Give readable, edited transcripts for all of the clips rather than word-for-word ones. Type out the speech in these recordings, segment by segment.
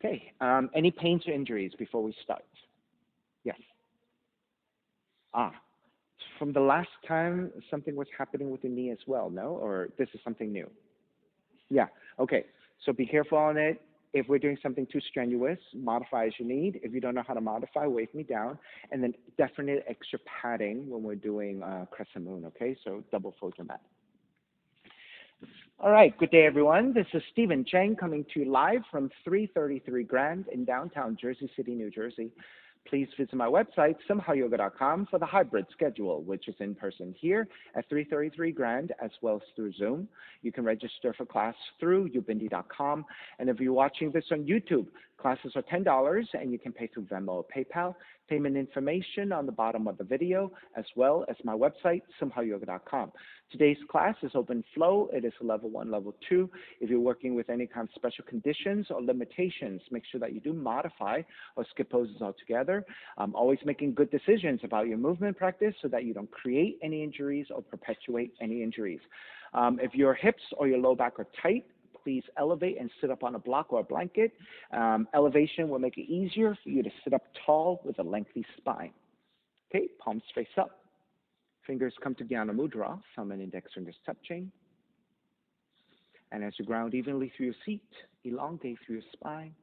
Okay. Any pains or injuries before we start? Yes. Ah, from the last time something was happening with the knee as well, no? Or this is something new? Yeah. Okay. So be careful on it. If we're doing something too strenuous, modify as you need. If you don't know how to modify, wave me down. And then definitely extra padding when we're doing crescent moon, okay? So double fold your mat. All right, good day, everyone. This is Stephen Chang coming to you live from 333 Grand in downtown Jersey City, New Jersey. Please visit my website, simhayoga.com, for the hybrid schedule, which is in person here at 333 Grand, as well as through Zoom. You can register for class through ubindi.com. And if you're watching this on YouTube, classes are $10, and you can pay through Venmo or PayPal. Payment information on the bottom of the video, as well as my website, simhayoga.com. Today's class is open flow. It is level 1, level 2. If you're working with any kind of special conditions or limitations, make sure that you do modify or skip poses altogether. Always making good decisions about your movement practice so that you don't create any injuries or perpetuate any injuries. If your hips or your low back are tight, please elevate and sit up on a block or a blanket. Elevation will make it easier for you to sit up tall with a lengthy spine. Okay, palms face up. Fingers come to Dhyana Mudra, thumb and index fingers touching. And as you ground evenly through your seat, elongate through your spine.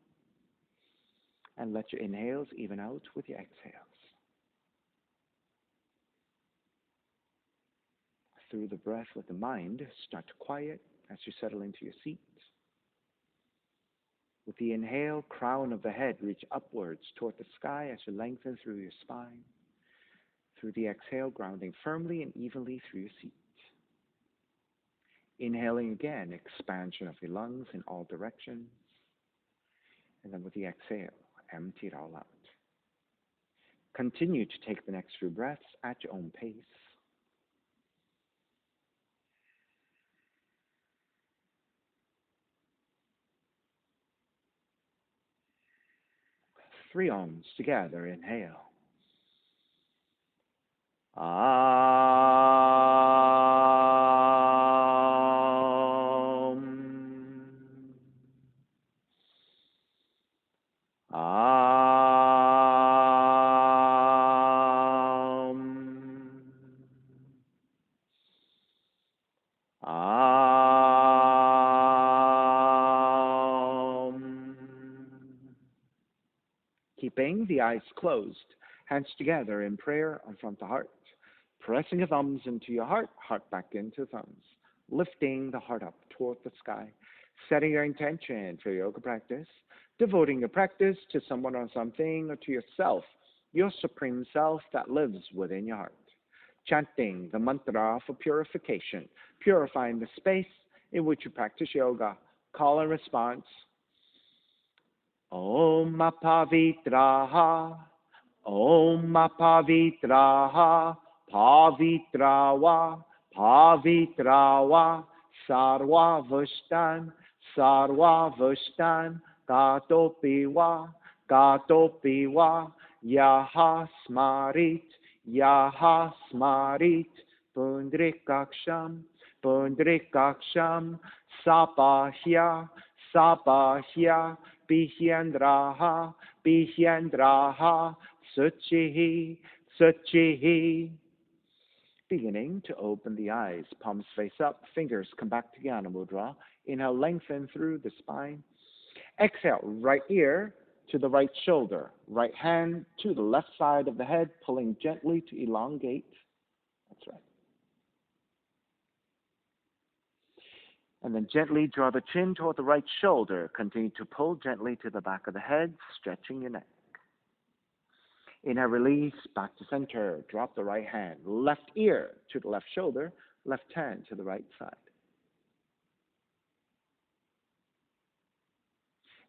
And let your inhales even out with your exhales. Through the breath, let the mind start to quiet as you settle into your seat. With the inhale, crown of the head reach upwards toward the sky as you lengthen through your spine. Through the exhale, grounding firmly and evenly through your seat. Inhaling again, expansion of your lungs in all directions. And then with the exhale, empty it all out. Continue to take the next few breaths at your own pace. Three ohms together. Inhale. Keeping the eyes closed, hands together in prayer in front of the heart. Pressing your thumbs into your heart, heart back into thumbs. Lifting the heart up toward the sky. Setting your intention for your yoga practice. Devoting your practice to someone or something or to yourself, your supreme self that lives within your heart. Chanting the mantra for purification, purifying the space in which you practice yoga. Call and response. Om Pavitraha, Om Pavitraha, Pavitrawa, Pavitrawa, Sarva Vushtan, Sarva Vushtan, Gatopiwa, Gatopiwa, Yaha Smarit, Yaha Smarit, Pundrikaksham, Pundrikaksham, Sapahya, Sapahya, Bihyandraha, Bihyandraha, Suchihi, Suchihi. Beginning to open the eyes, palms face up, fingers come back to Dhyana Mudra. Inhale, lengthen through the spine. Exhale, right ear to the right shoulder, right hand to the left side of the head, pulling gently to elongate. That's right. And then gently draw the chin toward the right shoulder. Continue to pull gently to the back of the head, stretching your neck. Inhale, release, back to center. Drop the right hand. Left ear to the left shoulder, left hand to the right side.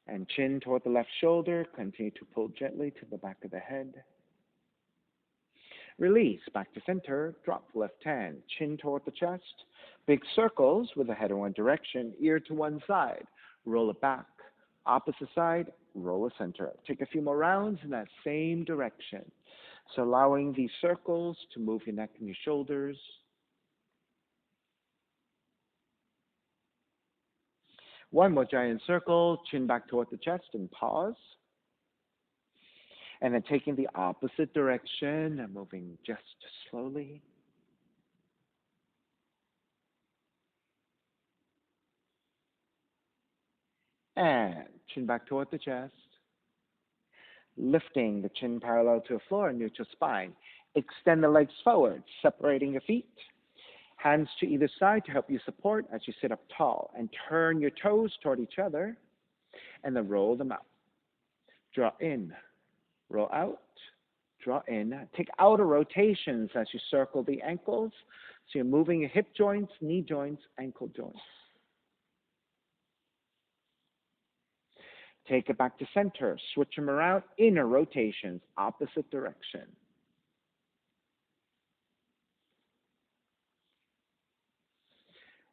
And chin toward the left shoulder. Continue to pull gently to the back of the head. Release, back to center. Drop left hand. Chin toward the chest. Big circles with the head in one direction, ear to one side. Roll it back. Opposite side, roll the center. Take a few more rounds in that same direction. So allowing these circles to move your neck and your shoulders. One more giant circle, chin back toward the chest, and pause. And then taking the opposite direction and moving just slowly. And chin back toward the chest. Lifting the chin parallel to the floor, neutral spine. Extend the legs forward, separating your feet. Hands to either side to help you support as you sit up tall. And turn your toes toward each other. And then roll them out. Draw in, roll out, draw in. Take outer rotations as you circle the ankles. So you're moving your hip joints, knee joints, ankle joints. Take it back to center. Switch them around. Inner rotations, opposite direction.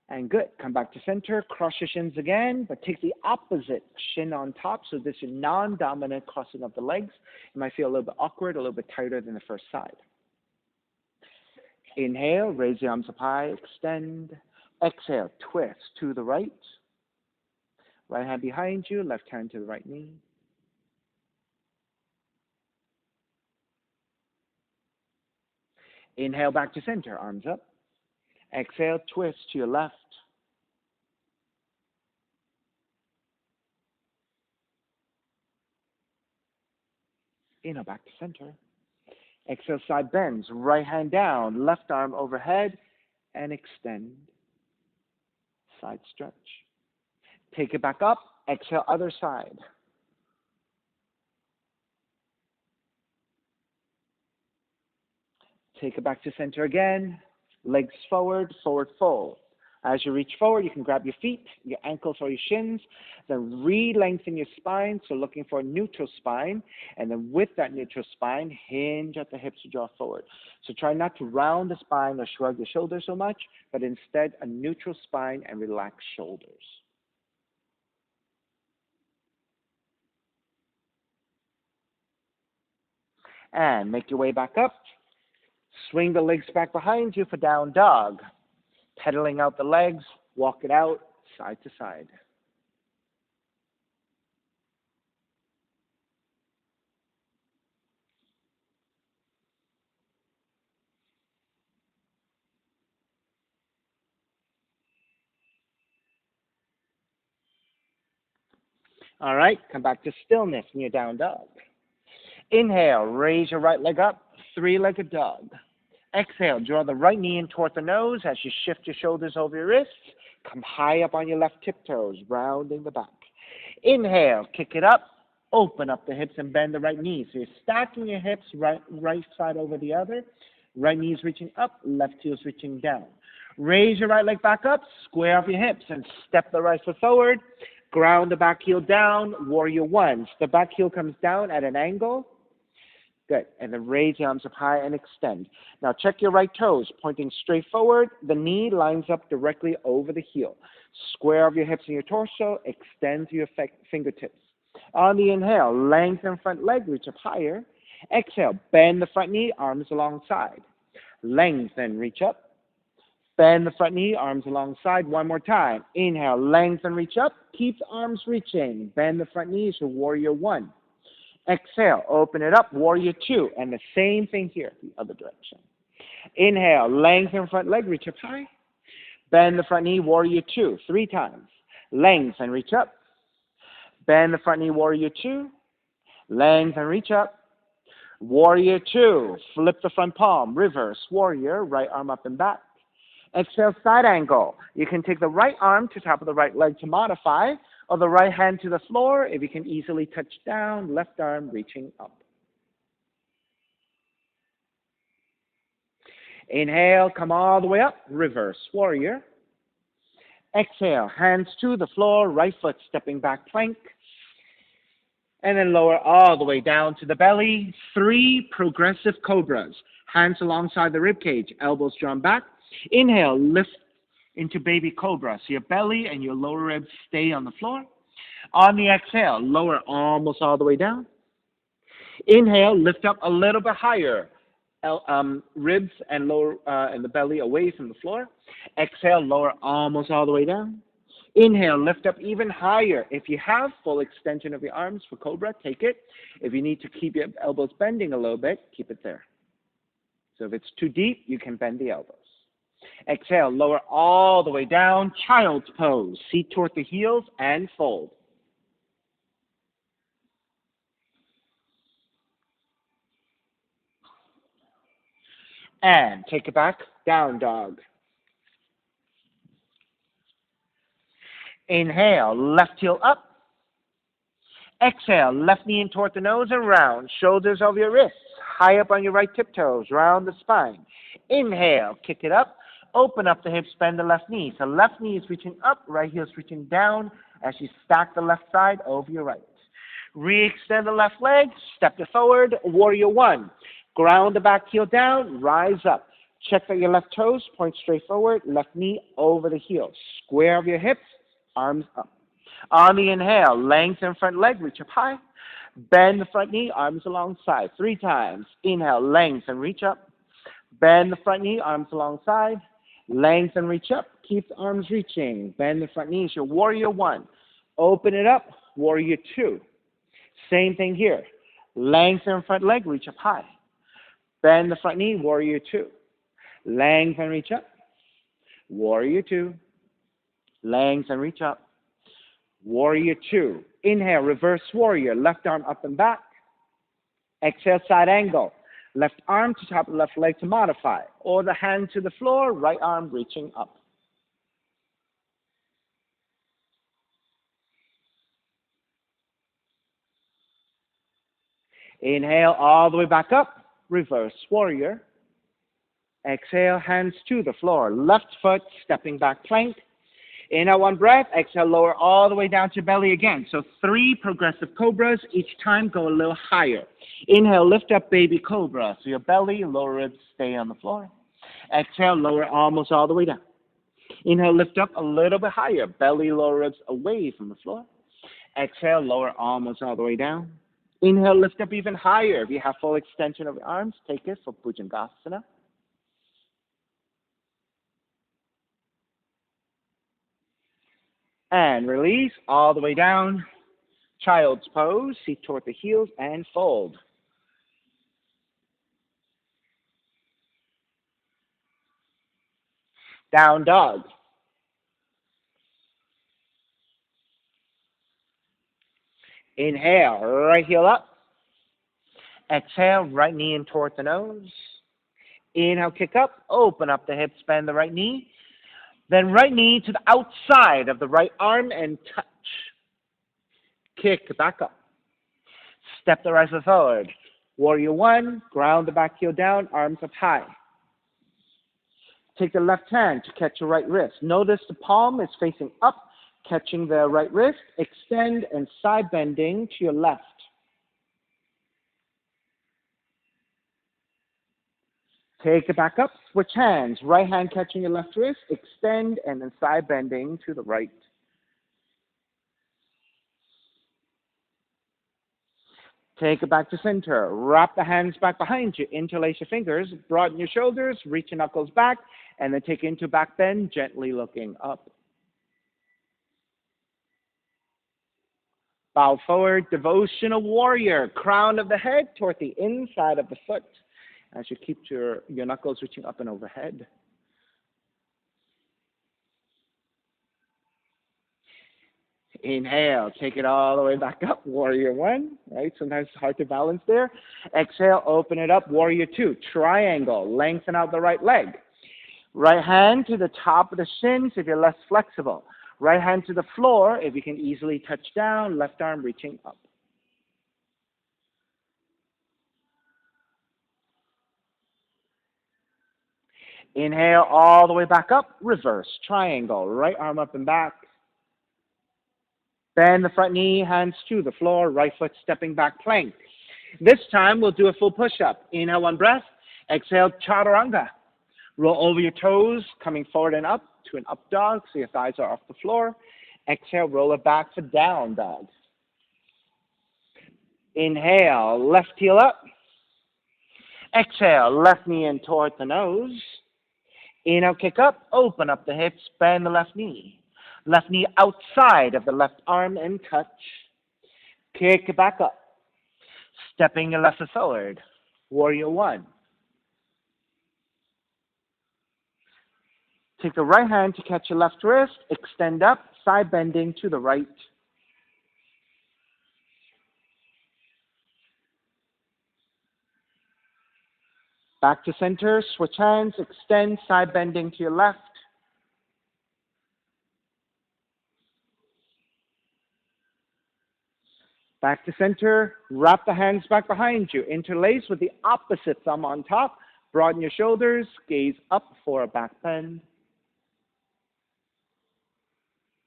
And good. Come back to center. Cross your shins again, but take the opposite shin on top. So this is non-dominant crossing of the legs. You might feel a little bit awkward, a little bit tighter than the first side. Inhale, raise the arms up high, extend. Exhale, twist to the right. Right hand behind you, left hand to the right knee. Inhale back to center, arms up. Exhale, twist to your left. Inhale back to center. Exhale, side bends, right hand down, left arm overhead, and extend. Side stretch. Take it back up. Exhale, other side. Take it back to center again. Legs forward, forward fold. As you reach forward, you can grab your feet, your ankles, or your shins. Then re-lengthen your spine, so looking for a neutral spine. And then with that neutral spine, hinge at the hips to draw forward. So try not to round the spine or shrug your shoulders so much, but instead a neutral spine and relaxed shoulders. And make your way back up. Swing the legs back behind you for down dog. Pedaling out the legs, walk it out, side to side. All right, come back to stillness in your down dog. Inhale, raise your right leg up, three-legged dog. Exhale, draw the right knee in toward the nose as you shift your shoulders over your wrists. Come high up on your left tiptoes, rounding the back. Inhale, kick it up, open up the hips and bend the right knee. So you're stacking your hips, right side over the other. Right knee's reaching up, left heel's reaching down. Raise your right leg back up, square off your hips, and step the right foot forward. Ground the back heel down, warrior one. The back heel comes down at an angle. Good. And then raise the arms up high and extend. Now check your right toes, pointing straight forward. The knee lines up directly over the heel. Square off your hips and your torso. Extend to your fingertips. On the inhale, lengthen front leg, reach up higher. Exhale, bend the front knee, arms alongside. Lengthen, reach up. Bend the front knee, arms alongside. One more time. Inhale, lengthen, reach up. Keep the arms reaching. Bend the front knees to warrior one. Exhale, open it up, warrior two. And the same thing here, the other direction. Inhale, lengthen front leg, reach up high. Bend the front knee, warrior two, 3 times. Lengthen, reach up. Bend the front knee, warrior two. Lengthen, reach up. Warrior two, flip the front palm, reverse, warrior, right arm up and back. Exhale, side angle. You can take the right arm to top of the right leg to modify, or the right hand to the floor if you can easily touch down, left arm reaching up. Inhale, come all the way up, reverse warrior. Exhale, hands to the floor, right foot stepping back plank. And then lower all the way down to the belly. 3 progressive cobras. Hands alongside the rib cage, elbows drawn back. Inhale, lift into baby cobra. So your belly and your lower ribs stay on the floor. On the exhale, lower almost all the way down. Inhale, lift up a little bit higher. Ribs and lower and the belly away from the floor. Exhale, lower almost all the way down. Inhale, lift up even higher. If you have full extension of your arms for Cobra, take it. If you need to keep your elbows bending a little bit, keep it there. So if it's too deep, you can bend the elbows. Exhale, lower all the way down, child's pose. Seat toward the heels and fold. And take it back, down dog. Inhale, left heel up. Exhale, left knee in toward the nose and round. Shoulders over your wrists, high up on your right tiptoes, round the spine. Inhale, kick it up. Open up the hips, bend the left knee. So left knee is reaching up, right heel is reaching down as you stack the left side over your right. Re-extend the left leg, step it forward, warrior one. Ground the back heel down, rise up. Check that your left toes point straight forward, left knee over the heel. Square over your hips, arms up. On the inhale, lengthen front leg, reach up high. Bend the front knee, arms alongside. 3 times. Inhale, lengthen, reach up. Bend the front knee, arms alongside. Lengthen, reach up. Keep the arms reaching. Bend the front knees. Your warrior one. Open it up, warrior two. Same thing here. Lengthen front leg, reach up high. Bend the front knee, warrior two. Lengthen, reach up. Warrior two. Lengthen, reach up. Warrior two. Inhale, reverse warrior. Left arm up and back. Exhale, side angle. Left arm to top of the left leg to modify. Or the hand to the floor, right arm reaching up. Inhale, all the way back up. Reverse warrior. Exhale, hands to the floor. Left foot, stepping back plank. Inhale, one breath. Exhale, lower all the way down to belly again. So 3 progressive cobras. Each time, go a little higher. Inhale, lift up baby cobra. So your belly, lower ribs stay on the floor. Exhale, lower almost all the way down. Inhale, lift up a little bit higher. Belly, lower ribs away from the floor. Exhale, lower almost all the way down. Inhale, lift up even higher. If you have full extension of your arms, take it for Bhujangasana. And release all the way down. Child's pose, seat toward the heels and fold. Down dog. Inhale, right heel up. Exhale, right knee in toward the nose. Inhale, kick up, open up the hips, bend the right knee. Then right knee to the outside of the right arm and touch. Kick back up. Step the right foot forward. Warrior one, ground the back heel down, arms up high. Take the left hand to catch your right wrist. Notice the palm is facing up, catching the right wrist. Extend and side bending to your left. Take it back up, switch hands. Right hand catching your left wrist. Extend and then side bending to the right. Take it back to center. Wrap the hands back behind you. Interlace your fingers. Broaden your shoulders. Reach your knuckles back. And then take it into back bend, gently looking up. Bow forward, devotional warrior. Crown of the head toward the inside of the foot as you keep your knuckles reaching up and overhead. Inhale, take it all the way back up, warrior one, right? Sometimes it's hard to balance there. Exhale, open it up, warrior two, triangle, lengthen out the right leg. Right hand to the top of the shins if you're less flexible. Right hand to the floor if you can easily touch down, left arm reaching up. Inhale all the way back up, reverse triangle, right arm up and back. Bend the front knee, hands to the floor, right foot stepping back plank. This time we'll do a full push-up. Inhale, one breath. Exhale, chaturanga. Roll over your toes, coming forward and up to an up dog so your thighs are off the floor. Exhale, roll it back for down dog. Inhale, left heel up. Exhale, left knee in toward the nose. Inhale, kick up, open up the hips, bend the left knee. Left knee outside of the left arm and touch. Kick it back up. Stepping your left foot forward. Warrior one. Take the right hand to catch your left wrist. Extend up, side bending to the right. Back to center, switch hands, extend, side bending to your left. Back to center, wrap the hands back behind you. Interlace with the opposite thumb on top. Broaden your shoulders, gaze up for a back bend.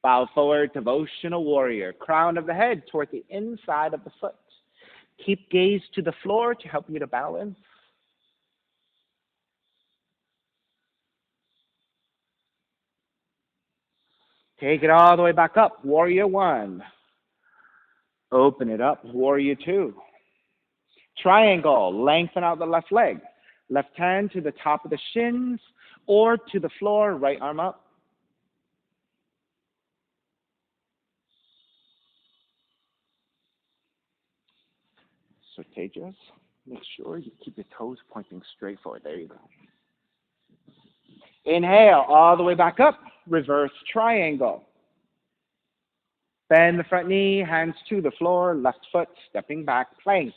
Bow forward, devotional warrior. Crown of the head toward the inside of the foot. Keep gaze to the floor to help you to balance. Take it all the way back up. Warrior one. Open it up. Warrior two. Triangle. Lengthen out the left leg. Left hand to the top of the shins or to the floor. Right arm up. So Tejas, make sure you keep your toes pointing straight forward. There you go. Inhale all the way back up. Reverse triangle. Bend the front knee, hands to the floor, left foot stepping back, plank.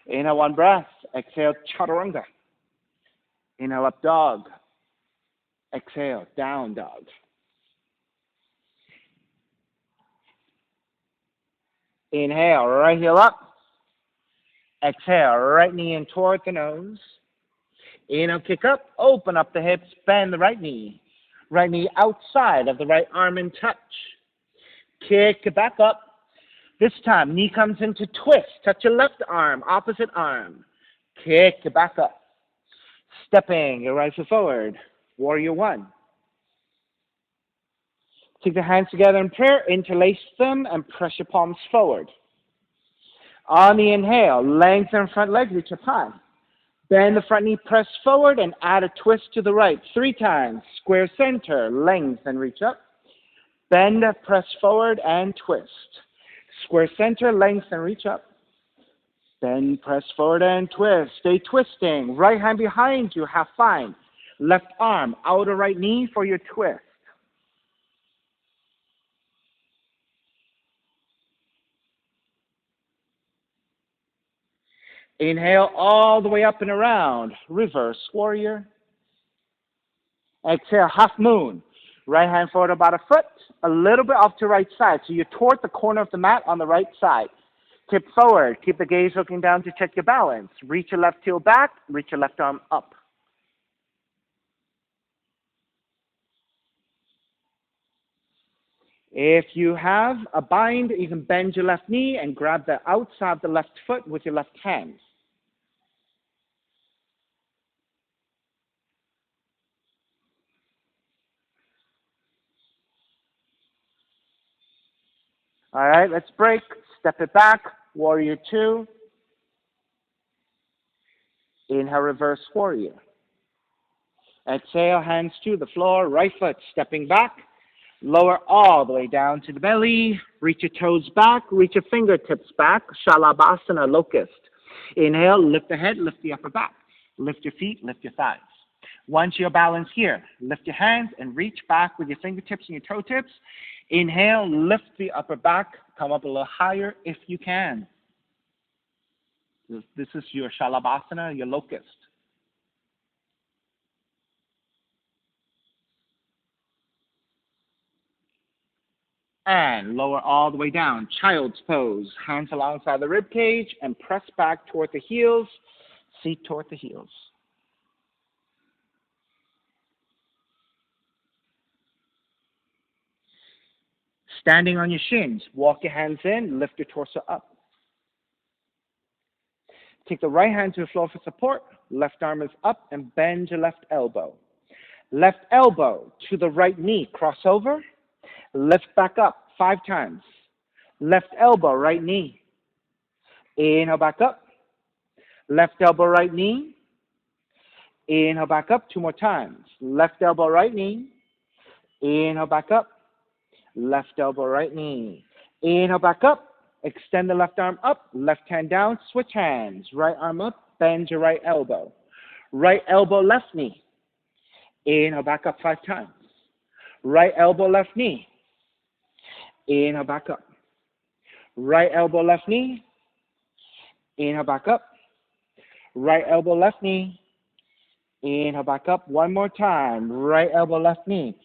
Inhale, one breath. Exhale, chaturanga. Inhale, up dog. Exhale, down dog. Inhale, right heel up. Exhale, right knee in toward the nose. Inhale, kick up, open up the hips, bend the right knee. Right knee outside of the right arm and touch. Kick it back up. This time, knee comes into twist. Touch your left arm, opposite arm. Kick it back up. Stepping your right foot forward. Warrior one. Take the hands together in prayer, interlace them, and press your palms forward. On the inhale, lengthen front leg, reach up high. Bend the front knee, press forward, and add a twist to the right. 3 times. Square center, lengthen, reach up. Bend, press forward, and twist. Square center, lengthen, reach up. Bend, press forward, and twist. Stay twisting. Right hand behind you, half find. Left arm, outer right knee for your twist. Inhale all the way up and around. Reverse warrior. Exhale, half moon. Right hand forward about a foot, a little bit off to right side. So you're toward the corner of the mat on the right side. Tip forward. Keep the gaze looking down to check your balance. Reach your left heel back. Reach your left arm up. If you have a bind, you can bend your left knee and grab the outside of the left foot with your left hand. All right, let's break. Step it back. Warrior two. Inhale, reverse warrior. Exhale, hands to the floor. Right foot stepping back. Lower all the way down to the belly. Reach your toes back. Reach your fingertips back. Shalabhasana, locust. Inhale, lift the head, lift the upper back. Lift your feet, lift your thighs. Once you're balanced here, lift your hands and reach back with your fingertips and your toe tips. Inhale, lift the upper back. Come up a little higher if you can. This is your Shalabhasana, your locust. And lower all the way down. Child's pose. Hands alongside the rib cage and press back toward the heels. Seat toward the heels. Standing on your shins. Walk your hands in. Lift your torso up. Take the right hand to the floor for support. Left arm is up and bend your left elbow. Left elbow to the right knee. Cross over. Lift back up 5 times. Left elbow, right knee. Inhale back up. Left elbow, right knee. Inhale back up 2 more times. Left elbow, right knee. Inhale back up. Left elbow, right knee. Inhale back up. Extend the left arm up. Left hand down. Switch hands. Right arm up. Bend your right elbow. Right elbow, left knee. Inhale back up 5 times. Right elbow, left knee. Inhale back up. Right elbow, left knee. Inhale back up. Right elbow, left knee. Inhale back up. One more time. Right elbow, left knee.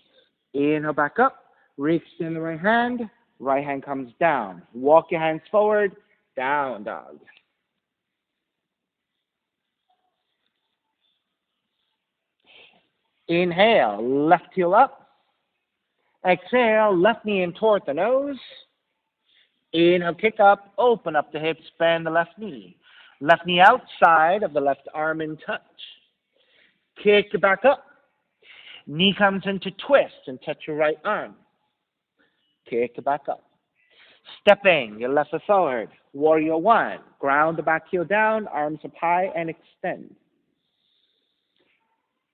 Inhale back up. Re-extend the right hand. Right hand comes down. Walk your hands forward. Down dog. Inhale. Left heel up. Exhale. Left knee in toward the nose. Inhale, kick up. Open up the hips. Bend the left knee. Left knee outside of the left arm in touch. Kick it back up. Knee comes into twist and touch your right arm. Kick it back up. Stepping your left foot forward. Warrior 1. Ground the back heel down, arms up high and extend.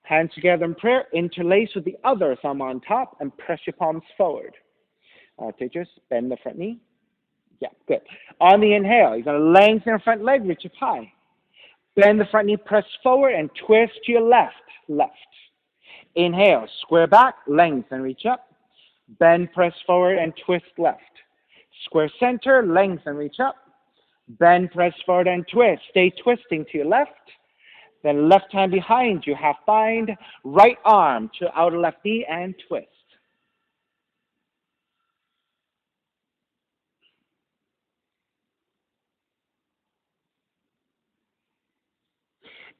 Hands together in prayer. Interlace with the other thumb on top and press your palms forward. Teachers, bend the front knee. Yeah, good. On the inhale, you're going to lengthen your front leg, reach up high. Bend the front knee, press forward, and twist to your left. Left. Inhale, square back, lengthen, reach up. Bend, press forward, and twist left. Square center, lengthen, reach up. Bend, press forward, and twist. Stay twisting to your left. Then left hand behind you, half bind. Right arm to outer left knee and twist.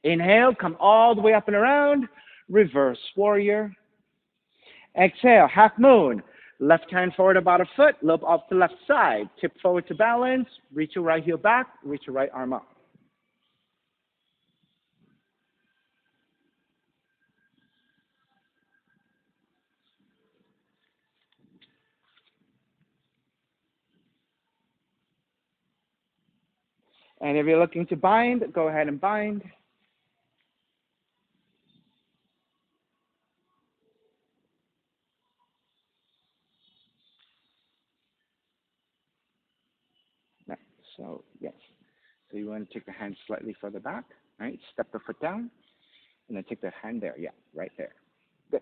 Inhale, come all the way up and around. Reverse warrior. Exhale, half moon. Left hand forward about a foot, lobe off the left side. Tip forward to balance. Reach your right heel back. Reach your right arm up. And if you're looking to bind, go ahead and bind. So, yes. So you want to take the hand slightly further back, right? Step the foot down, and then take the hand there. Yeah, right there. Good.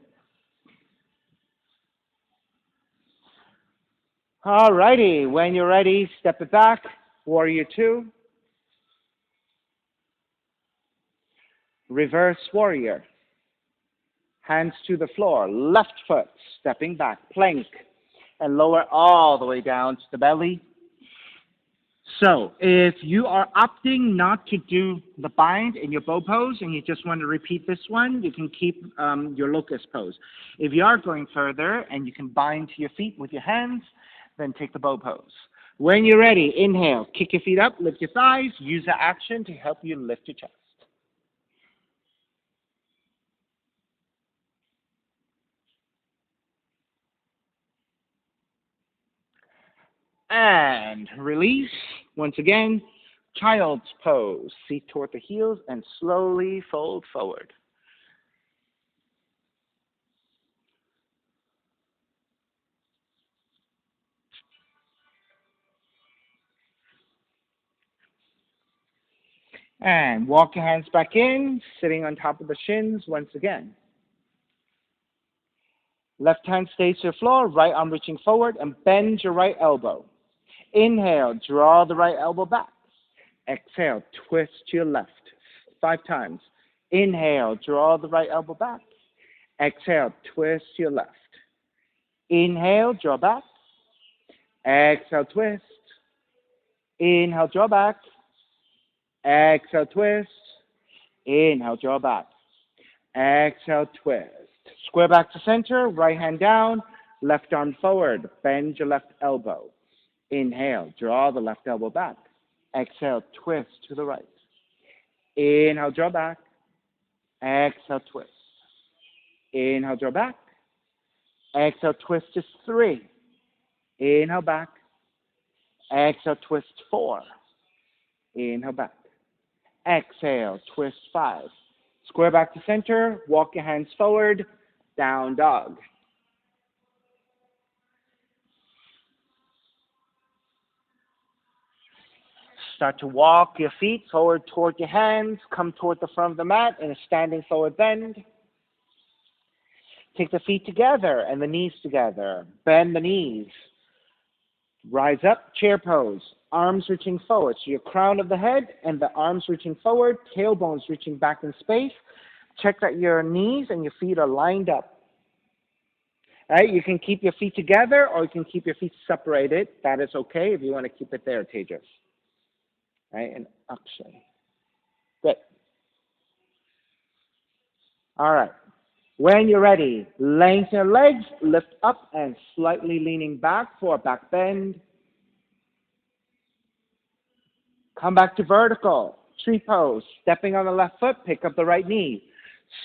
All righty. When you're ready, step it back. Warrior 2. Reverse warrior. Hands to the floor. Left foot, stepping back. Plank. And lower all the way down to the belly. So, if you are opting not to do the bind in your bow pose and you just want to repeat this one, you can keep your locust pose. If you are going further and you can bind to your feet with your hands, then take the bow pose. When you're ready, inhale, kick your feet up, lift your thighs, use the action to help you lift your chest. And release. Once again, child's pose. Feet toward the heels and slowly fold forward. And walk your hands back in, sitting on top of the shins once again. Left hand stays to the floor, right arm reaching forward, and bend your right elbow. Inhale, draw the right elbow back. Exhale, twist to your left. 5 times. Inhale, draw the right elbow back. Exhale, twist to your left. Inhale, draw back. Exhale, twist. Inhale, draw back. Exhale, twist. Inhale, draw back. Exhale, twist. Square back to center, right hand down, left arm forward. Bend your left elbow. Inhale, draw the left elbow back. Exhale, twist to the right. Inhale, draw back. Exhale, twist. Inhale, draw back. Exhale, twist is 3. Inhale, back. Exhale, twist 4. Inhale, back. Exhale, twist 5. Square back to center, walk your hands forward, down dog. Start to walk your feet forward toward your hands. Come toward the front of the mat in a standing forward bend. Take the feet together and the knees together. Bend the knees. Rise up, chair pose. Arms reaching forward. So your crown of the head and the arms reaching forward, tailbones reaching back in space. Check that your knees and your feet are lined up. All right, you can keep your feet together or you can keep your feet separated. That is okay if you want to keep it there, Tejas. All right, and Akshay. Good. All right. When you're ready, lengthen your legs, lift up and slightly leaning back for a back bend. Come back to vertical, tree pose. Stepping on the left foot, pick up the right knee.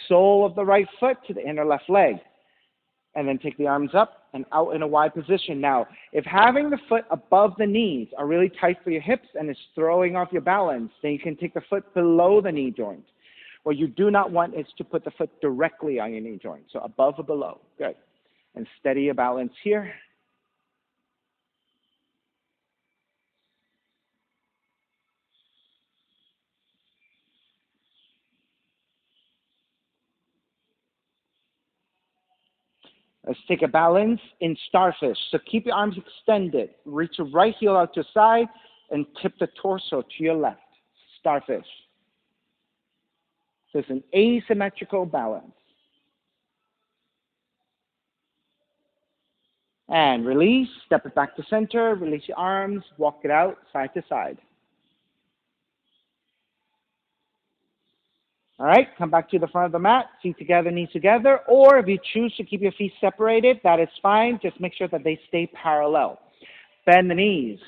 Sole of the right foot to the inner left leg. And then take the arms up and out in a wide position. Now, if having the foot above the knees are really tight for your hips and is throwing off your balance, then you can take the foot below the knee joint. What you do not want is to put the foot directly on your knee joint. So above or below. Good. And steady your balance here. Let's take a balance in Starfish. So keep your arms extended. Reach your right heel out to the side and tip the torso to your left. Starfish. So it's an asymmetrical balance. And release. Step it back to center. Release your arms. Walk it out side to side. All right, come back to the front of the mat, feet together, knees together, or if you choose to keep your feet separated, that is fine. Just make sure that they stay parallel. Bend the knees,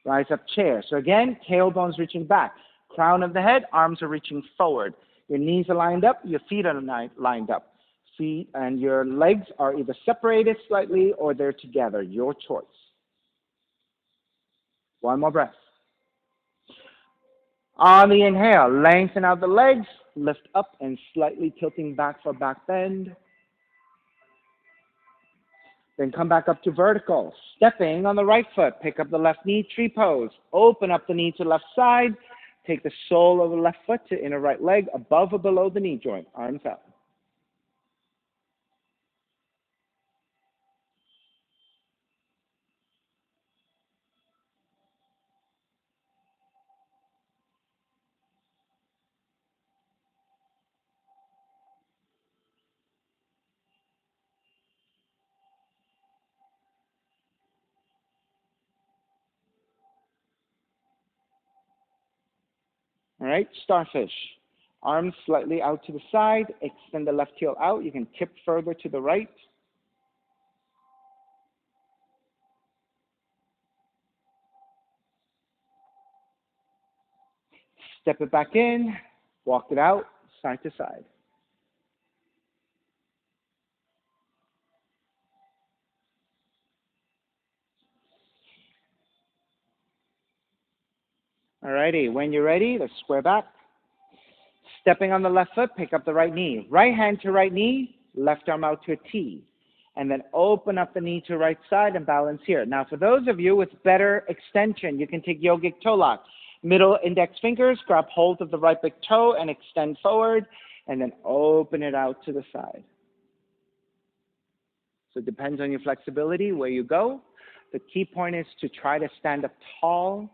rise up chair. So again, tailbones reaching back, crown of the head, arms are reaching forward. Your knees are lined up, your feet are lined up. Feet and your legs are either separated slightly or they're together, your choice. One more breath. On the inhale, lengthen out the legs, lift up and slightly tilting back for back bend. Then come back up to vertical. Stepping on the right foot, pick up the left knee, tree pose. Open up the knee to left side. Take the sole of the left foot to inner right leg, above or below the knee joint, arms out. All right, Starfish. Arms slightly out to the side. Extend the left heel out. You can tip further to the right. Step it back in. Walk it out side to side. All righty, when you're ready, let's square back. Stepping on the left foot, pick up the right knee. Right hand to right knee, left arm out to a T. And then open up the knee to right side and balance here. Now, for those of you with better extension, you can take yogic toe lock. Middle index fingers, grab hold of the right big toe and extend forward, and then open it out to the side. So it depends on your flexibility, where you go. The key point is to try to stand up tall.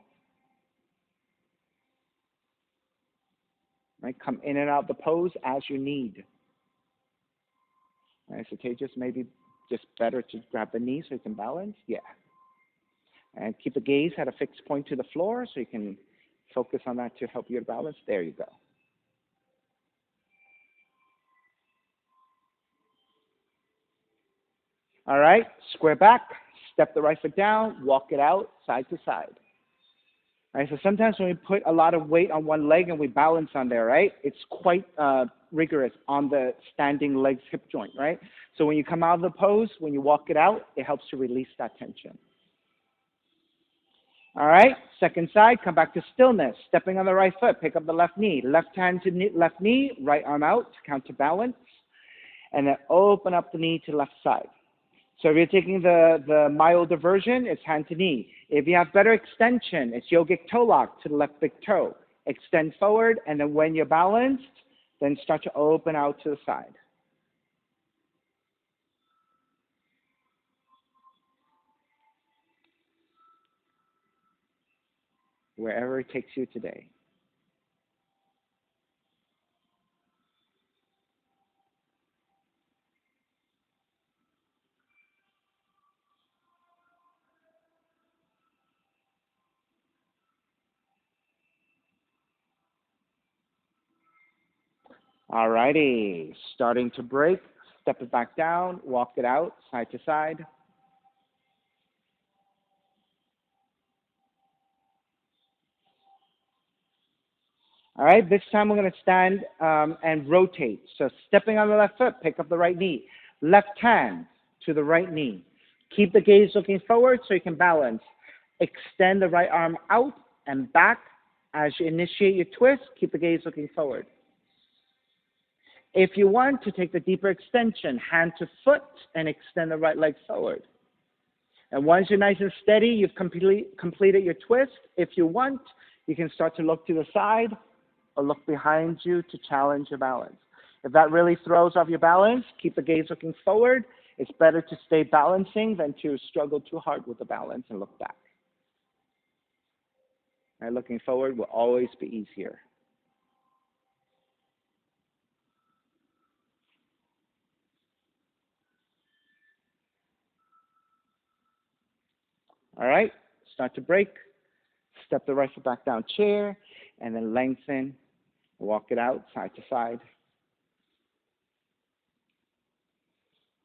Right? Come in and out the pose as you need. Right, so Tejas, maybe just better to grab the knee so you can balance. Yeah. And keep the gaze at a fixed point to the floor so you can focus on that to help you to balance. There you go. All right, square back, step the right foot down, walk it out side to side. All right, so sometimes when we put a lot of weight on one leg and we balance on there, right, it's quite rigorous on the standing legs hip joint, right? So when you come out of the pose, when you walk it out, it helps to release that tension. All right, second side, come back to stillness. Stepping on the right foot, pick up the left knee. Left hand to left knee, right arm out to counterbalance. And then open up the knee to left side. So if you're taking the milder version, it's hand to knee. If you have better extension, it's yogic toe lock to the left big toe. Extend forward, and then when you're balanced, then start to open out to the side. Wherever it takes you today. Alrighty, starting to break. Step it back down, walk it out, side to side. All right, this time we're going to stand and rotate. So stepping on the left foot, pick up the right knee. Left hand to the right knee. Keep the gaze looking forward so you can balance. Extend the right arm out and back. As you initiate your twist, keep the gaze looking forward. If you want to take the deeper extension, hand to foot and extend the right leg forward. And once you're nice and steady, you've completed your twist. If you want, you can start to look to the side or look behind you to challenge your balance. If that really throws off your balance, keep the gaze looking forward. It's better to stay balancing than to struggle too hard with the balance and look back. And looking forward will always be easier. All right, start to break. Step the right foot back down, chair, and then lengthen. Walk it out, side to side.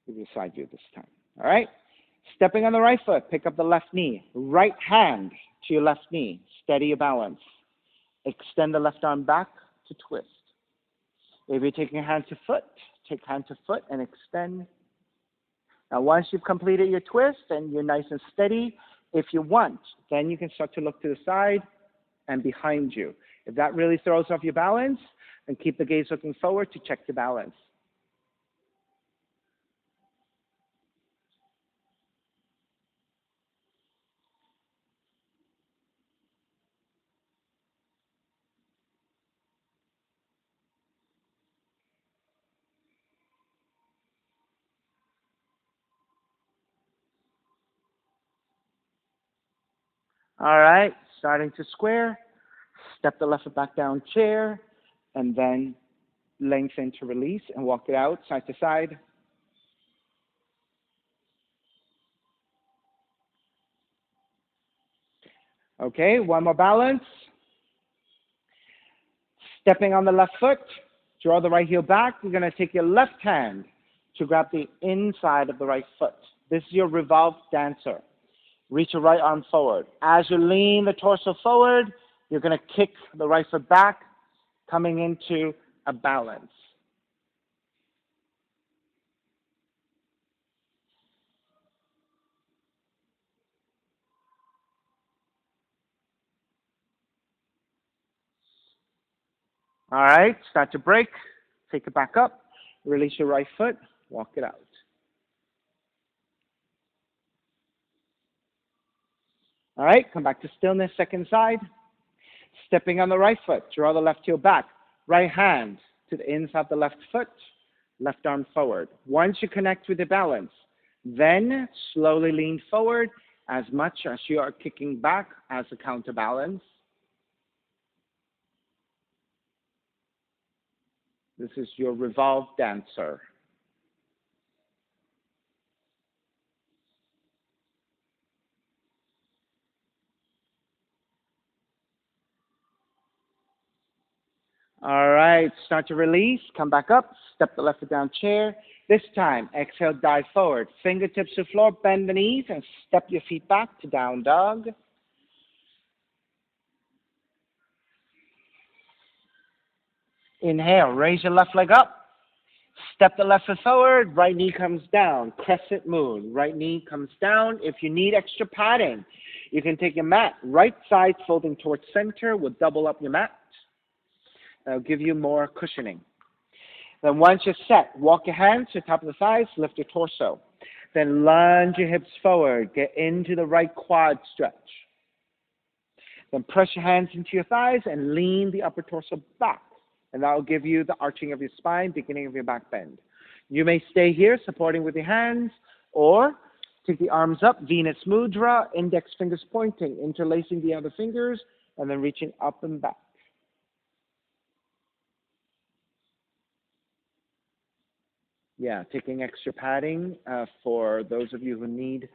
Give you a side view this time. All right? Stepping on the right foot, pick up the left knee. Right hand to your left knee. Steady your balance. Extend the left arm back to twist. If you're taking hand to foot, take hand to foot and extend. Now, once you've completed your twist and you're nice and steady, if you want, then you can start to look to the side and behind you. If that really throws off your balance, then keep the gaze looking forward to check your balance. All right, starting to square. Step the left foot back down, chair, and then lengthen to release and walk it out side to side. Okay, one more balance. Stepping on the left foot, draw the right heel back. You're going to take your left hand to grab the inside of the right foot. This is your revolved dancer. Reach your right arm forward. As you lean the torso forward, you're going to kick the right foot back, coming into a balance. All right, start to break. Take it back up. Release your right foot. Walk it out. All right, come back to stillness, second side. Stepping on the right foot, draw the left heel back. Right hand to the inside of the left foot, left arm forward. Once you connect with the balance, then slowly lean forward as much as you are kicking back as a counterbalance. This is your revolved dancer. All right, start to release. Come back up. Step the left foot down, chair. This time, exhale, dive forward. Fingertips to floor, bend the knees, and step your feet back to down dog. Inhale, raise your left leg up. Step the left foot forward, right knee comes down. Crescent moon, right knee comes down. If you need extra padding, you can take your mat, right side folding towards center. We'll double up your mat. That'll give you more cushioning. Then once you're set, walk your hands to the top of the thighs, lift your torso. Then lunge your hips forward. Get into the right quad stretch. Then press your hands into your thighs and lean the upper torso back. And that will give you the arching of your spine, beginning of your back bend. You may stay here, supporting with your hands, or take the arms up, Venus Mudra, index fingers pointing, interlacing the other fingers, and then reaching up and back. Yeah, taking extra padding for those of you who need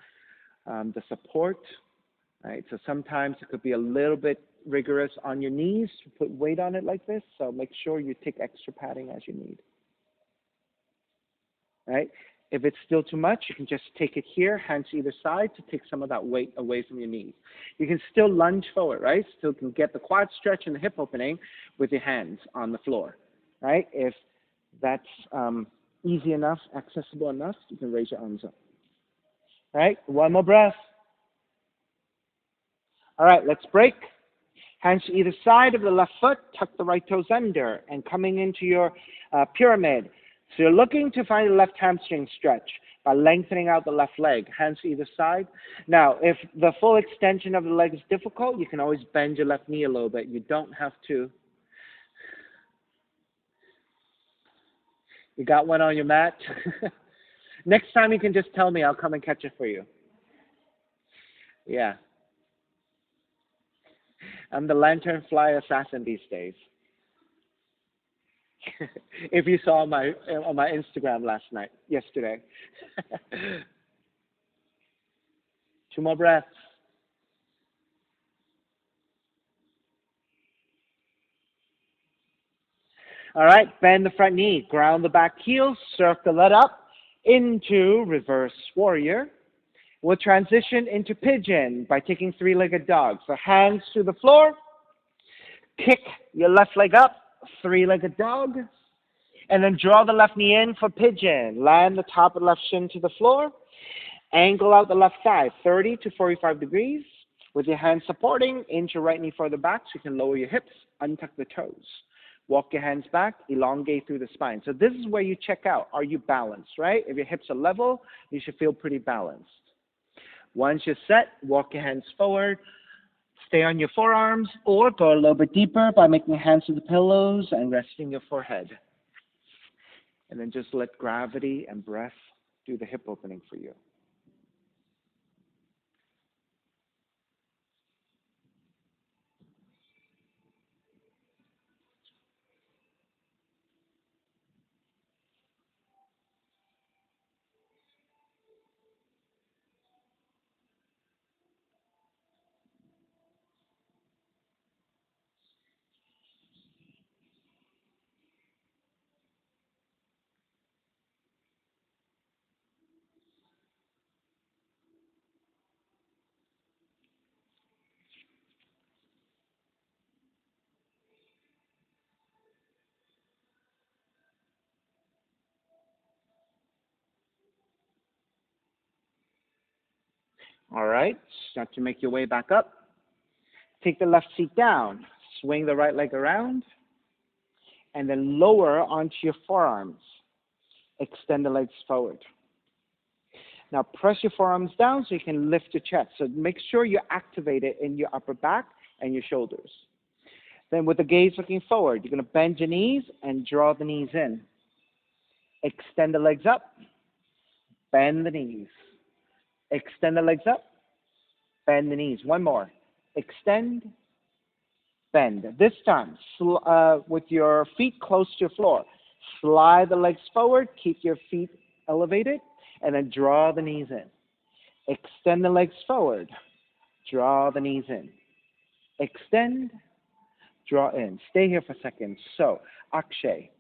the support. Right? So sometimes it could be a little bit rigorous on your knees to put weight on it like this, so make sure you take extra padding as you need. Right? If it's still too much, you can just take it here, hands to either side, to take some of that weight away from your knees. You can still lunge forward, right? Still can get the quad stretch and the hip opening with your hands on the floor, right? If that's easy enough, accessible enough, you can raise your arms up. Right? One more breath. All right, let's break. Hands to either side of the left foot, tuck the right toes under, and coming into your pyramid. So you're looking to find the left hamstring stretch by lengthening out the left leg, hands to either side. Now, if the full extension of the leg is difficult, you can always bend your left knee a little bit. You don't have to. You got one on your mat? Next time you can just tell me, I'll come and catch it for you. Yeah. I'm the lanternfly assassin these days. If you saw on my Instagram yesterday. 2 more breaths. All right, bend the front knee, ground the back heel, circle it up into reverse warrior. We'll transition into pigeon by taking 3-legged dog. So hands to the floor, kick your left leg up, 3-legged dog, and then draw the left knee in for pigeon. Land the top of the left shin to the floor, angle out the left thigh 30 to 45 degrees. With your hands supporting, inch your right knee further back so you can lower your hips, untuck the toes. Walk your hands back, elongate through the spine. So this is where you check out, are you balanced, right? If your hips are level, you should feel pretty balanced. Once you're set, walk your hands forward, stay on your forearms, or go a little bit deeper by making your hands to the pillows and resting your forehead. And then just let gravity and breath do the hip opening for you. All right, start to make your way back up. Take the left seat down, swing the right leg around, and then lower onto your forearms. Extend the legs forward. Now press your forearms down so you can lift your chest. So make sure you activate it in your upper back and your shoulders. Then with the gaze looking forward, you're going to bend your knees and draw the knees in. Extend the legs up, bend the knees. Extend the legs up, bend the knees. One more. Extend, bend. This time, with your feet close to your floor, slide the legs forward, keep your feet elevated, and then draw the knees in. Extend the legs forward, draw the knees in. Extend, draw in. Stay here for a second. So, Akshay.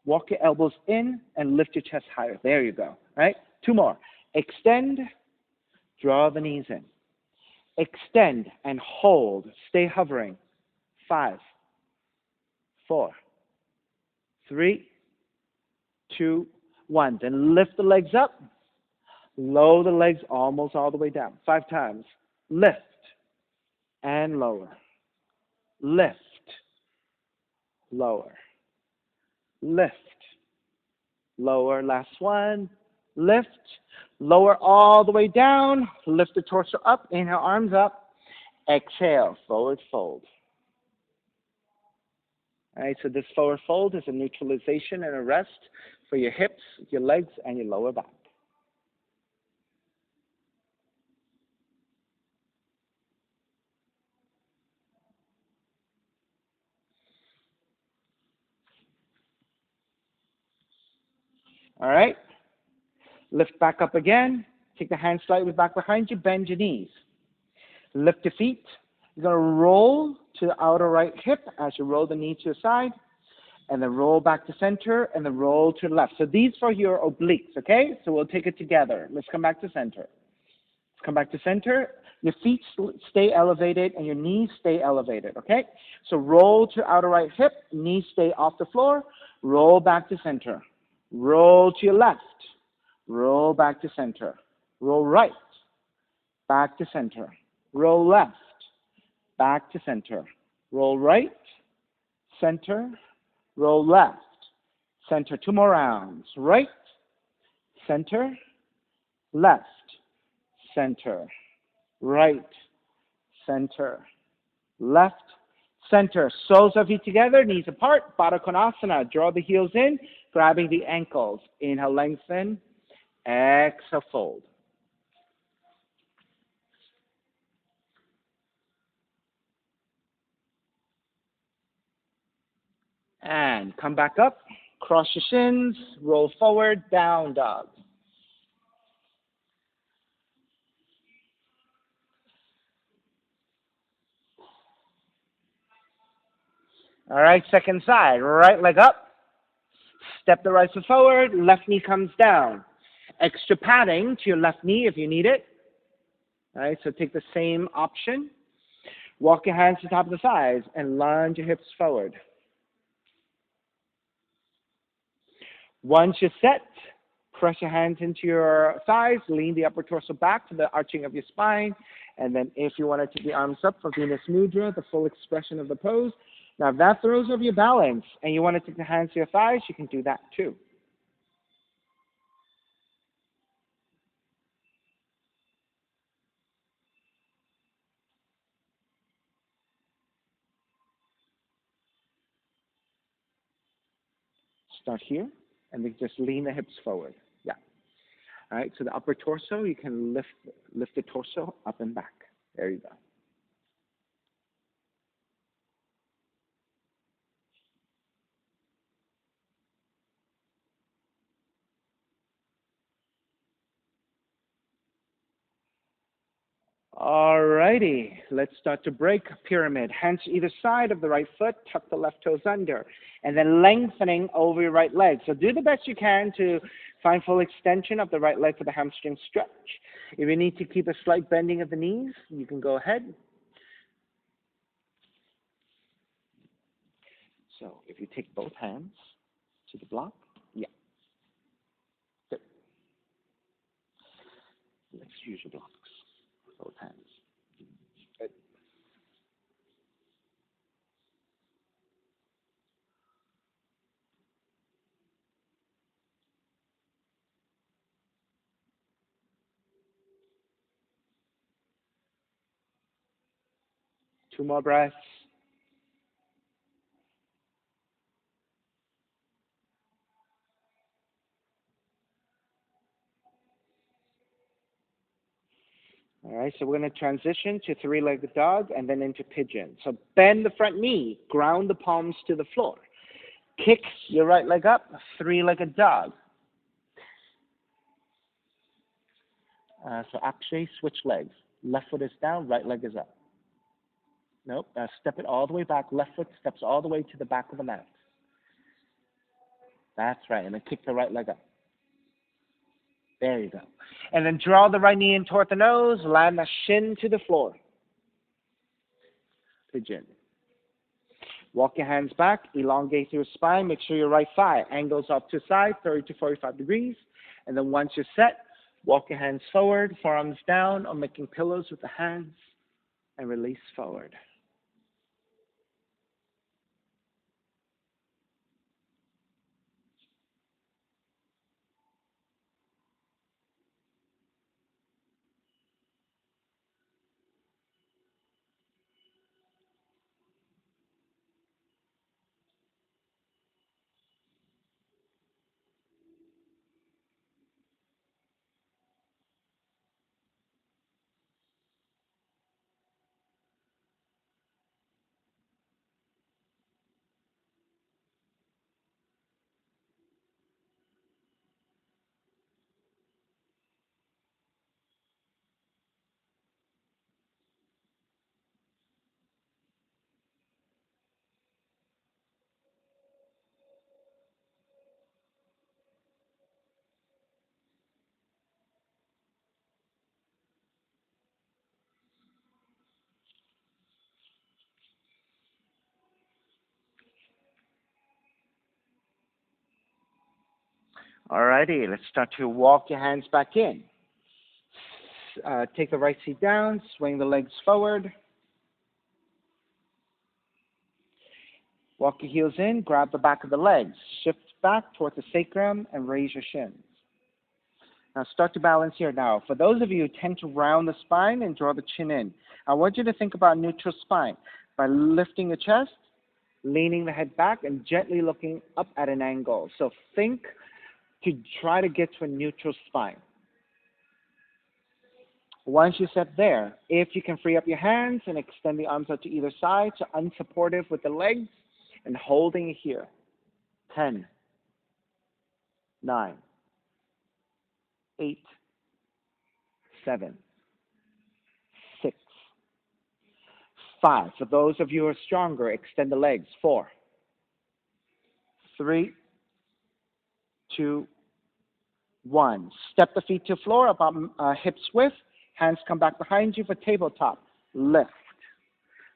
Walk your elbows in and lift your chest higher. There you go. Right? 2 more. Extend, draw the knees in. Extend and hold. Stay hovering. 5, 4, 3, 2, 1. Then lift the legs up. Lower the legs almost all the way down. 5 times. Lift and lower. Lift, lower. Lift, lower. Last one. lift, lower all the way down, lift the torso up, inhale, arms up, exhale, forward fold. All right, so this forward fold is a neutralization and a rest for your hips, your legs, and your lower back. All right, lift back up again. Take the hands slightly back behind you, bend your knees. Lift your feet. You're going to roll to the outer right hip as you roll the knee to the side, and then roll back to center, and then roll to the left. So these for your obliques, okay? So we'll take it together. Let's come back to center. Let's come back to center. Your feet stay elevated, and your knees stay elevated, okay? So roll to outer right hip, knees stay off the floor, roll back to center. Roll to your left, roll back to center. Roll right, back to center. Roll left, back to center. Roll right, center, roll left, center. 2 more rounds. Right, center, left, center, right, center, left, center. Soles of feet together, knees apart, Baddha Konasana. Draw the heels in, grabbing the ankles. Inhale, lengthen. Exhale, fold. And come back up, cross your shins, roll forward, down dog. All right, second side, right leg up, step the right foot forward, left knee comes down. Extra padding to your left knee if you need it. All right, so take the same option. Walk your hands to the top of the thighs and lunge your hips forward. Once you're set, press your hands into your thighs, lean the upper torso back for the arching of your spine, and then if you want to take the arms up for Venus Mudra, the full expression of the pose. Now, if that throws off your balance and you want to take the hands to your thighs, you can do that too. Start here, and then just lean the hips forward. Yeah. All right, so the upper torso, you can lift the torso up and back. There you go. All righty, let's start to break pyramid. Hands to either side of the right foot, tuck the left toes under, and then lengthening over your right leg. So do the best you can to find full extension of the right leg for the hamstring stretch. If you need to keep a slight bending of the knees, you can go ahead. So if you take both hands to the block, yeah, good. Let's use your blocks, both hands. Good. 2 more breaths. All right, so we're going to transition to 3-legged dog and then into pigeon. So bend the front knee, ground the palms to the floor. Kick your right leg up, 3-legged dog. So actually switch legs. Left foot is down, right leg is up. Nope, step it all the way back. Left foot steps all the way to the back of the mat. That's right, and then kick the right leg up. There you go. And then draw the right knee in toward the nose, land the shin to the floor. Pigeon. Walk your hands back, elongate through your spine, make sure your right thigh angles up to side, 30 to 45 degrees. And then once you're set, walk your hands forward, forearms down, or making pillows with the hands, and release forward. Alrighty, let's start to walk your hands back in. Take the right seat down, swing the legs forward. Walk your heels in, grab the back of the legs. Shift back towards the sacrum and raise your shins. Now start to balance here now. For those of you who tend to round the spine and draw the chin in, I want you to think about neutral spine by lifting the chest, leaning the head back, and gently looking up at an angle. So think to try to get to a neutral spine. Once you set there, if you can free up your hands and extend the arms out to either side, so unsupportive with the legs and holding it here. 10, 9, 8, 7, 6, 5. For those of you who are stronger, extend the legs. 4, 3, 2, 1. Step the feet to the floor, about hips width. Hands come back behind you for tabletop. Lift.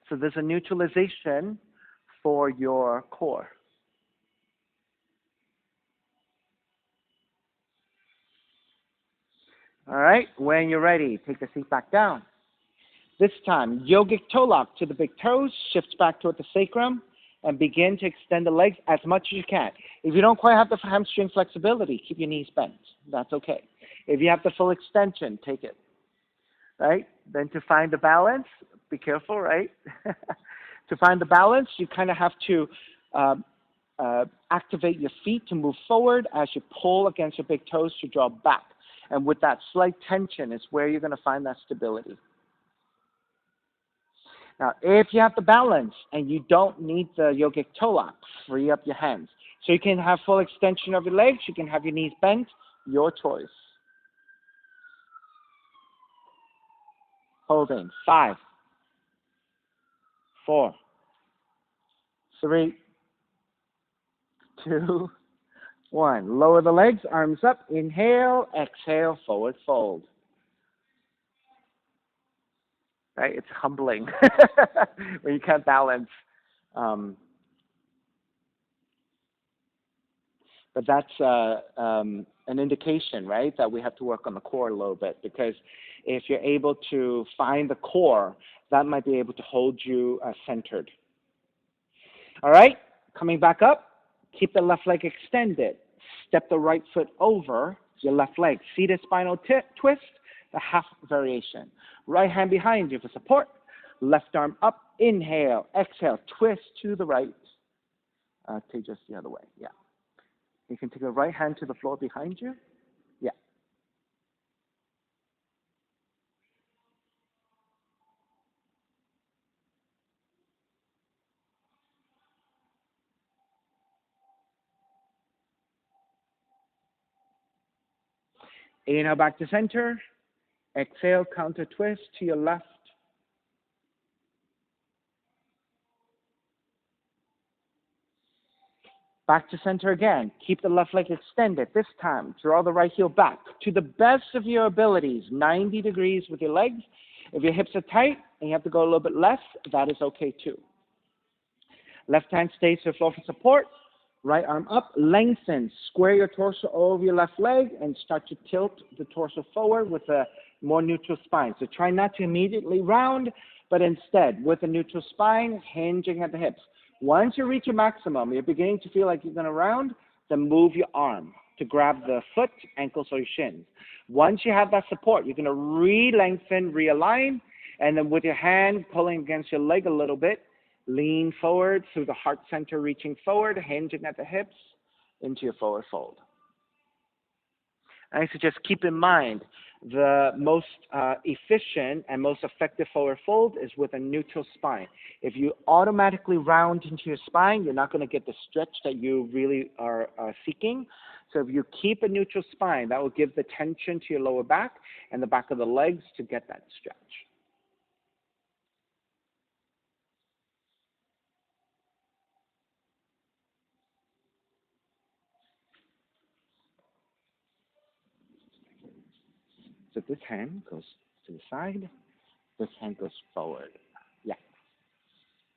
So there's a neutralization for your core. All right, when you're ready, take the seat back down. This time, yogic toe lock to the big toes, shifts back toward the sacrum, and begin to extend the legs as much as you can. If you don't quite have the hamstring flexibility, keep your knees bent. That's okay. If you have the full extension, take it. Right? Then to find the balance, be careful, right? To find the balance, you kind of have to activate your feet to move forward as you pull against your big toes to draw back. And with that slight tension is where you're going to find that stability. Now, if you have the balance and you don't need the yogic toe lock, free up your hands. So you can have full extension of your legs, you can have your knees bent, your choice. Holding. 5, 4, 3, 2, 1. Lower the legs, arms up. Inhale, exhale, forward fold. Right? It's humbling when you can't balance. But that's an indication, right, that we have to work on the core a little bit, because if you're able to find the core, that might be able to hold you centered. All right, coming back up, keep the left leg extended. Step the right foot over your left leg. Seated spinal twist, the half variation. Right hand behind you for support. Left arm up, inhale, exhale, twist to the right. Take just the other way, yeah. You can take the right hand to the floor behind you. Yeah. Inhale back to center. Exhale, counter twist to your left. Back to center again. Keep the left leg extended. This time, draw the right heel back to the best of your abilities, 90 degrees with your legs. If your hips are tight and you have to go a little bit less, that is okay too. Left hand stays to the floor for support. Right arm up, lengthen. Square your torso over your left leg and start to tilt the torso forward with a more neutral spine. So try not to immediately round, but instead, with a neutral spine, hinging at the hips. Once you reach your maximum, you're beginning to feel like you're going to round, then move your arm to grab the foot, ankles, or your shins. Once you have that support, you're going to re-lengthen, realign, and then with your hand pulling against your leg a little bit, lean forward through the heart center, reaching forward, hinging at the hips into your forward fold. And so just keep in mind, the most efficient and most effective forward fold is with a neutral spine. If you automatically round into your spine, you're not going to get the stretch that you really are seeking. So if you keep a neutral spine, that will give the tension to your lower back and the back of the legs to get that stretch. So this hand goes to the side, this hand goes forward. Yeah.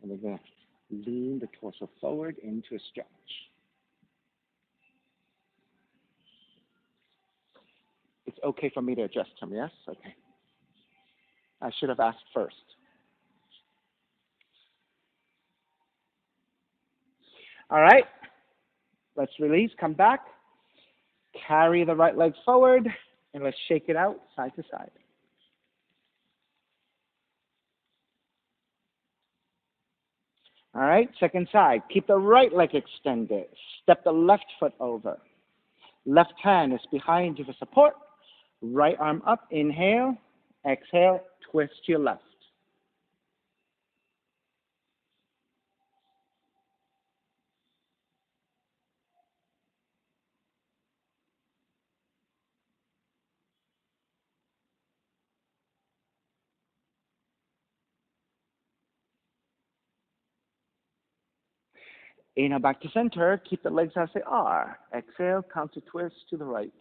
And we're going to lean the torso forward into a stretch. okay for me to adjust him, yes? Okay. I should have asked first. All right. Let's release. Come back. Carry the right leg forward, and let's shake it out side to side. All right. Second side. Keep the right leg extended. Step the left foot over. Left hand is behind you for support. Right arm up. Inhale. Exhale. Twist to your left. Inhale back to center. Keep the legs as they are. Exhale. Counter twist to the right.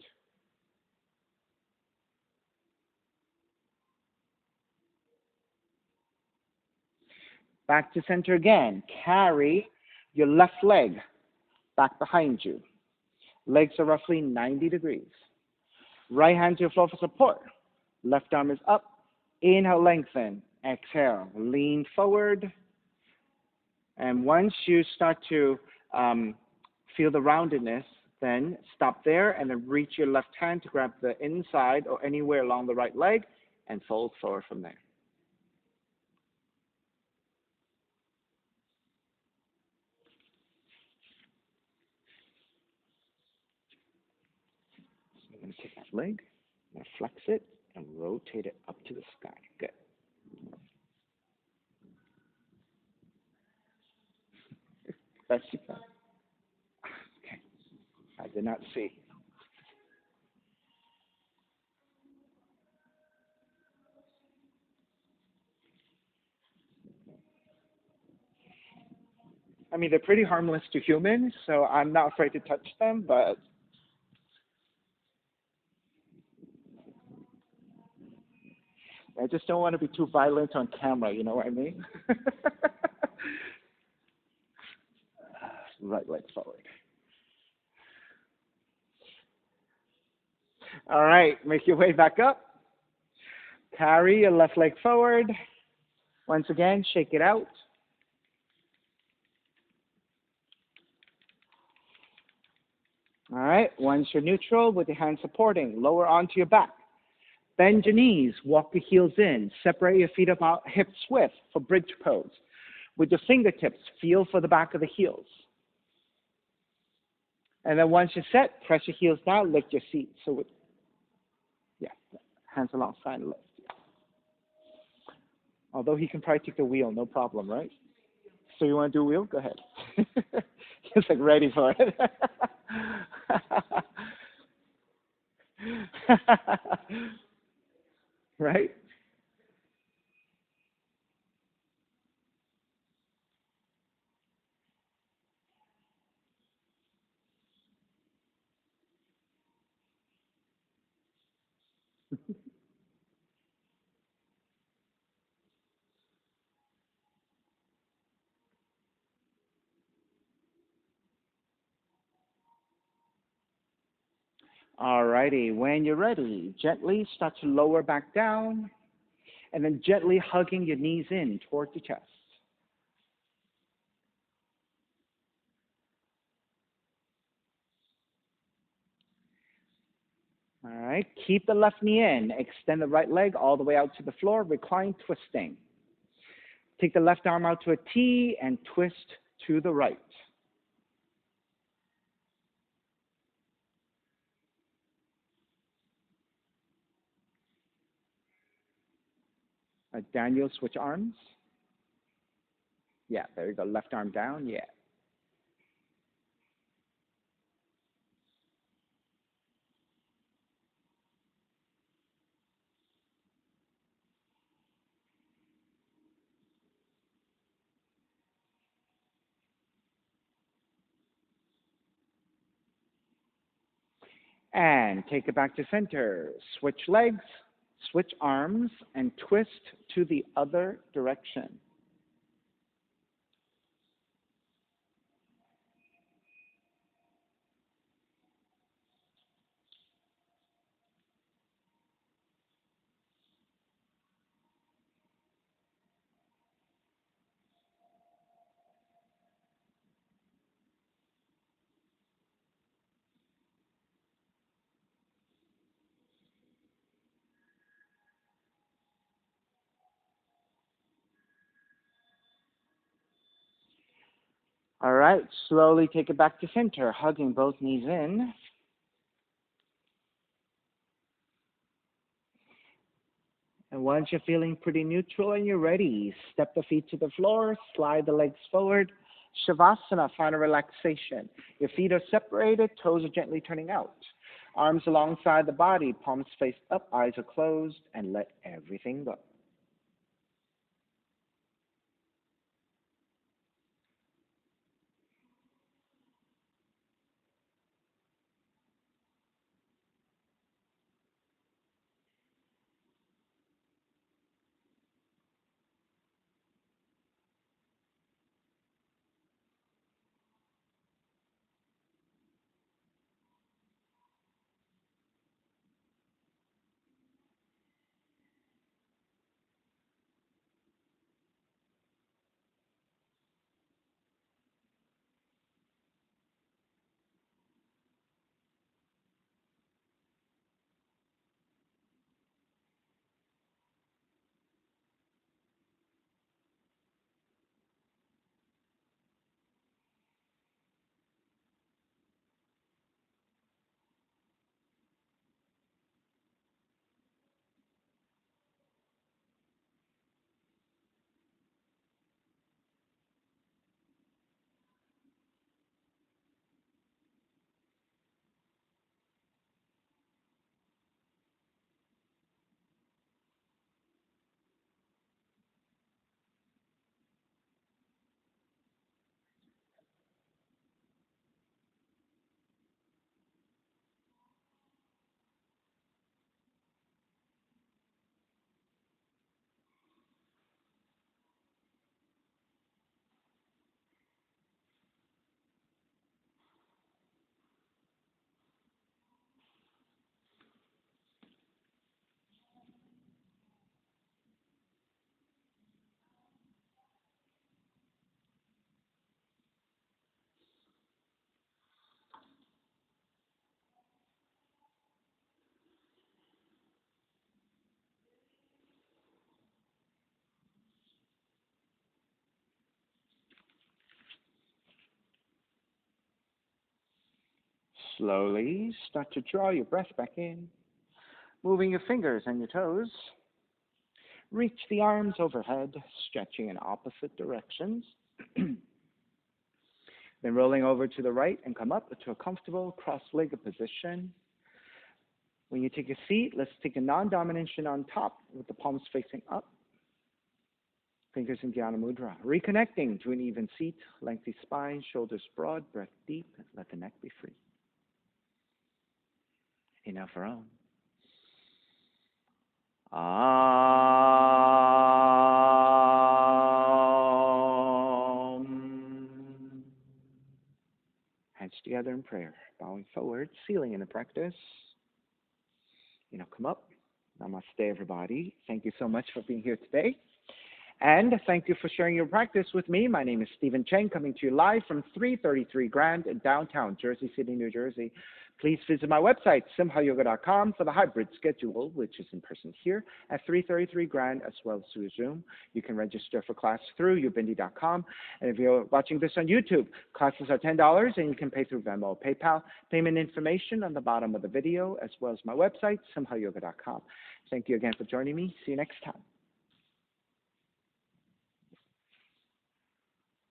Back to center again. Carry your left leg back behind you. Legs are roughly 90 degrees. Right hand to your floor for support. Left arm is up. Inhale, lengthen. Exhale, lean forward. And once you start to feel the roundedness, then stop there and then reach your left hand to grab the inside or anywhere along the right leg and fold forward from there. So I'm going to take that leg, I'm going to flex it and rotate it up to the sky. Good. Best you can. Okay. I did not see. I mean, they're pretty harmless to humans, so I'm not afraid to touch them, but I just don't want to be too violent on camera, you know what I mean? Right leg forward. All right, make your way back up. Carry your left leg forward. Once again, shake it out. All right, once you're neutral with your hands supporting, lower onto your back. Bend your knees, walk your heels in, separate your feet about hips width for bridge pose. With your fingertips, feel for the back of the heels. And then once you're set, press your heels down, lift your seat. So, yeah, hands alongside and lift. Although he can probably take the wheel, no problem, right? So you want to do wheel? Go ahead. He's like ready for it. Right? All righty. When you're ready, gently start to lower back down and then gently hugging your knees in towards the chest. All right. Keep the left knee in. Extend the right leg all the way out to the floor. Recline twisting. Take the left arm out to a T and twist to the right. Daniel, switch arms. Yeah, there you go. Left arm down. Yeah. And take it back to center. Switch legs, switch arms, and twist to the other direction. All right, slowly take it back to center, hugging both knees in. And once you're feeling pretty neutral and you're ready, step the feet to the floor, slide the legs forward. Shavasana, final relaxation. Your feet are separated, toes are gently turning out. Arms alongside the body, palms face up, eyes are closed, and let everything go. Slowly start to draw your breath back in, moving your fingers and your toes. Reach the arms overhead, stretching in opposite directions. Then rolling over to the right and come up to a comfortable cross-legged position. When you take a seat, let's take a non-dominant on top with the palms facing up. Fingers in Dhyana Mudra. Reconnecting to an even seat, lengthy spine, shoulders broad, breath deep, let the neck be free. Inhale for Om. Om. Hands together in prayer, bowing forward, sealing in the practice. Come up. Namaste, everybody. Thank you so much for being here today. And thank you for sharing your practice with me. My name is Stephen Cheng, coming to you live from 333 Grand in downtown Jersey City, New Jersey. Please visit my website, simhayoga.com, for the hybrid schedule, which is in person here at 333 Grand as well as through Zoom. You can register for class through ubindi.com. And if you're watching this on YouTube, classes are $10 and you can pay through Venmo or PayPal. Payment information on the bottom of the video as well as my website, simhayoga.com. Thank you again for joining me. See you next time.